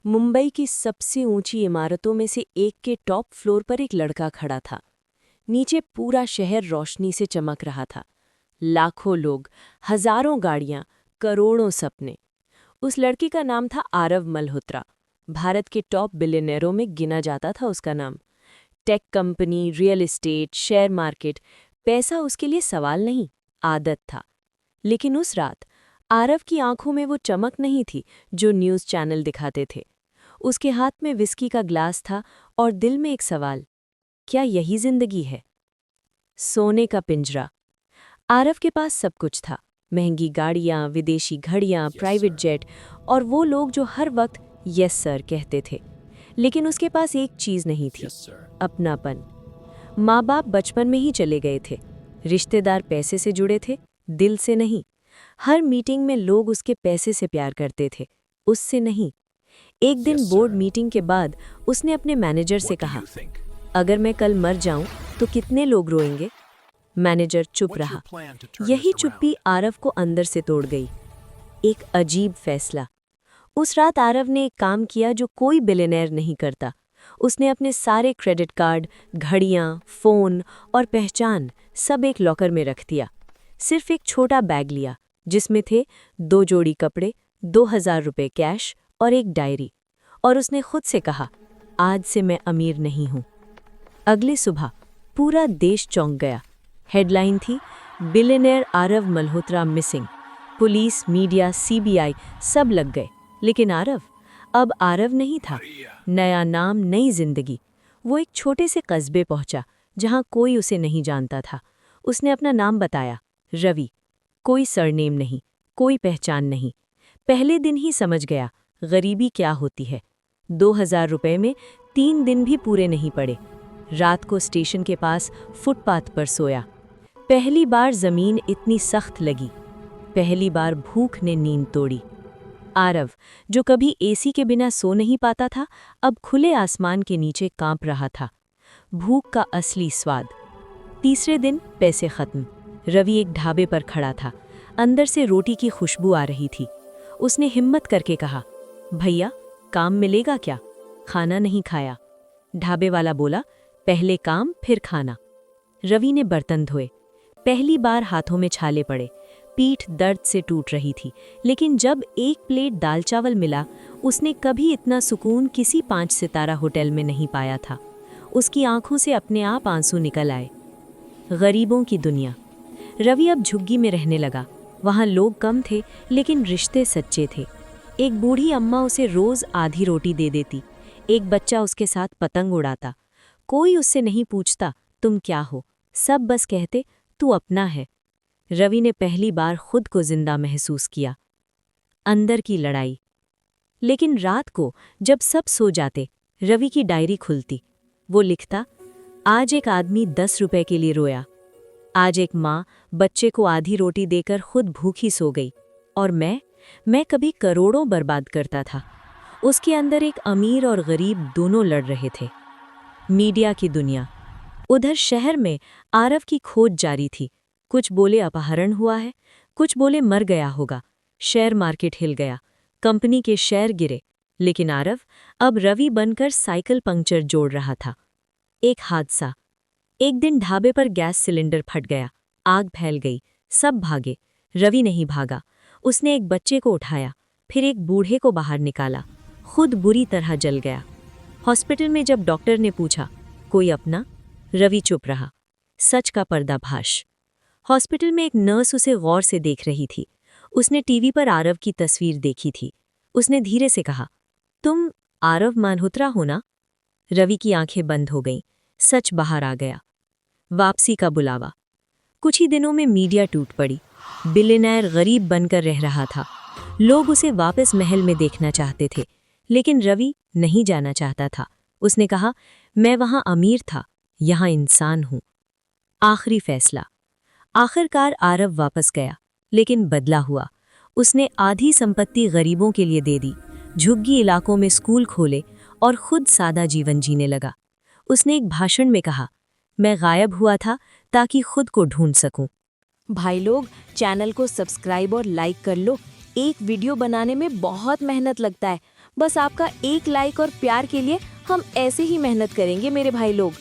मुंबई की सबसे ऊंची इमारतों में से एक के टॉप फ्लोर पर एक लड़का खड़ा था। नीचे पूरा शहर रोशनी से चमक रहा था। लाखों लोग, हजारों गाड़ियां, करोड़ों सपने। उस लड़के का नाम था आरव मल्होत्रा। भारत के टॉप बिलियनरों में गिना जाता था उसका नाम। Tech company, real estate, share market, पैसा उसके लिए सवाल नहीं, आदत था। लेकिन उस रात आरव की आंखों में वो चमक नहीं थी जो न्यूज़ चैनल दिखाते थे। उसके हाथ में विस्की का ग्लास था और दिल में एक सवाल, क्या यही जिंदगी है? सोने का पिंजरा। आरव के पास सब कुछ था, महंगी गाड़ियां, विदेशी घड़ियां, प्राइवेट जेट और वो लोग जो हर वक्त यस सर कहते थे। लेकिन उसके पास एक चीज नहीं थी, अपनापन। माँ बाप बचपन में ही चले गए थे। रिश्तेदार पैसे से जुड़े थे, दिल से नहीं। हर मीटिंग में लोग उसके पैसे से प्यार करते थे, उससे नहीं। एक दिन बोर्ड मीटिंग के बाद उसने अपने मैनेजर से कहा, अगर मैं कल मर जाऊं तो कितने लोग रोएंगे? मैनेजर चुप रहा। यही चुप्पी आरव को अंदर से तोड़ गई। एक अजीब फैसला। उस रात आरव ने एक काम किया जो कोई बिलियनर नहीं करता। उसने अपने सारे क्रेडिट कार्ड, घड़ियां, फोन और पहचान सब एक लॉकर में रख दिया। सिर्फ एक छोटा बैग लिया जिसमें थे 2 जोड़ी कपड़े, 2000 रुपए कैश और एक डायरी। और उसने खुद से कहा, आज से मैं अमीर नहीं हूं। अगली सुबह पूरा देश चौंक गया। हेडलाइन थी, billionaire Aarav Malhotra missing. Police, media, CBI सब लग गए। लेकिन आरव अब आरव नहीं था। नया नाम, नई जिंदगी। वो एक छोटे से कस्बे पहुंचा जहां कोई उसे नहीं जानता था। उसने अपना नाम बताया, रवि। कोई सरनेम नहीं, कोई पहचान नहीं। पहले दिन ही समझ गया गरीबी क्या होती है। 2000 रुपए में 3 दिन भी पूरे नहीं पड़े। रात को स्टेशन के पास फुटपाथ पर सोया। पहली बार जमीन इतनी सख्त लगी। पहली बार भूख ने नींद तोड़ी। आरव, जो कभी एसी के बिना सो नहीं पाता था, अब खुले आसमान के नीचे कांप रहा था। भूख का असली स्वाद। तीसरे दिन पैसे खत्म। रवि एक ढाबे पर खड़ा था। अंदर से रोटी की खुशबू आ रही थी। उसने हिम्मत करके कहा, भैया काम मिलेगा क्या? खाना नहीं खाया। ढाबे वाला बोला, पहले काम फिर खाना। रवि ने बर्तन धोए। पहली बार हाथों में छाले पड़े। पीठ दर्द से टूट रही थी। लेकिन जब एक प्लेट दाल चावल मिला, उसने कभी इतना सुकून किसी 5 सितारा होटल में नहीं पाया था। उसकी आंखों से अपने आप आंसू निकल आए। गरीबों की दुनिया। रवि अब झुग्गी में रहने लगा। वहाँ लोग कम थे लेकिन रिश्ते सच्चे थे। एक बूढ़ी अम्मा उसे रोज आधी रोटी दे देती। एक बच्चा उसके साथ पतंग उड़ाता। कोई उससे नहीं पूछता तुम क्या हो, सब बस कहते तू अपना है। रवि ने पहली बार खुद को जिंदा महसूस किया। अंदर की लड़ाई। लेकिन रात को जब सब सो जाते, रवि की डायरी खुलती। वो लिखता, आज एक आदमी 10 रुपए के लिए रोया। आज एक माँ बच्चे को आधी रोटी देकर खुद भूखी सो गई। और मैं कभी करोड़ों बर्बाद करता था। उसके अंदर एक अमीर और गरीब दोनों लड़ रहे थे। मीडिया की दुनिया। उधर शहर में आरव की खोज जारी थी। कुछ बोले अपहरण हुआ है, कुछ बोले मर गया होगा। शेयर मार्केट हिल गया, कंपनी के शेयर गिरे। लेकिन आरव अब रवि बनकर साइकिल पंक्चर जोड़ रहा था। एक हादसा। एक दिन ढाबे पर गैस सिलेंडर फट गया। आग फैल गई। सब भागे। रवि नहीं भागा। उसने एक बच्चे को उठाया, फिर एक बूढ़े को बाहर निकाला। खुद बुरी तरह जल गया। हॉस्पिटल में जब डॉक्टर ने पूछा, कोई अपना? रवि चुप रहा। सच का पर्दाफाश। हॉस्पिटल में एक नर्स उसे गौर से देख रही थी। उसने टीवी पर आरव की तस्वीर देखी थी। उसने धीरे से कहा, तुम आरव मल्होत्रा हो ना? रवि की आंखें बंद हो गईं। सच बाहर आ गया। वापसी का बुलावा। कुछ ही दिनों में मीडिया टूट पड़ी। बिलियनर गरीब बनकर रह रहा था। लोग उसे वापस महल में देखना चाहते थे। लेकिन रवि नहीं जाना चाहता था। उसने कहा, मैं वहां अमीर था, यहां इंसान हूं। आखिरी फैसला। आखिरकार आरव वापस गया, लेकिन बदला हुआ। उसने आधी संपत्ति गरीबों के लिए दे दी, झुग्गी इलाकों में स्कूल खोले और खुद सादा जीवन जीने लगा। उसने एक भाषण में कहा, मैं गायब हुआ था ताकि खुद को ढूंढ सकूं। भाई लोग, चैनल को सब्सक्राइब और लाइक कर लो। एक वीडियो बनाने में बहुत मेहनत लगता है, बस आपका एक लाइक और प्यार के लिए हम ऐसे ही मेहनत करेंगे मेरे भाई लोग।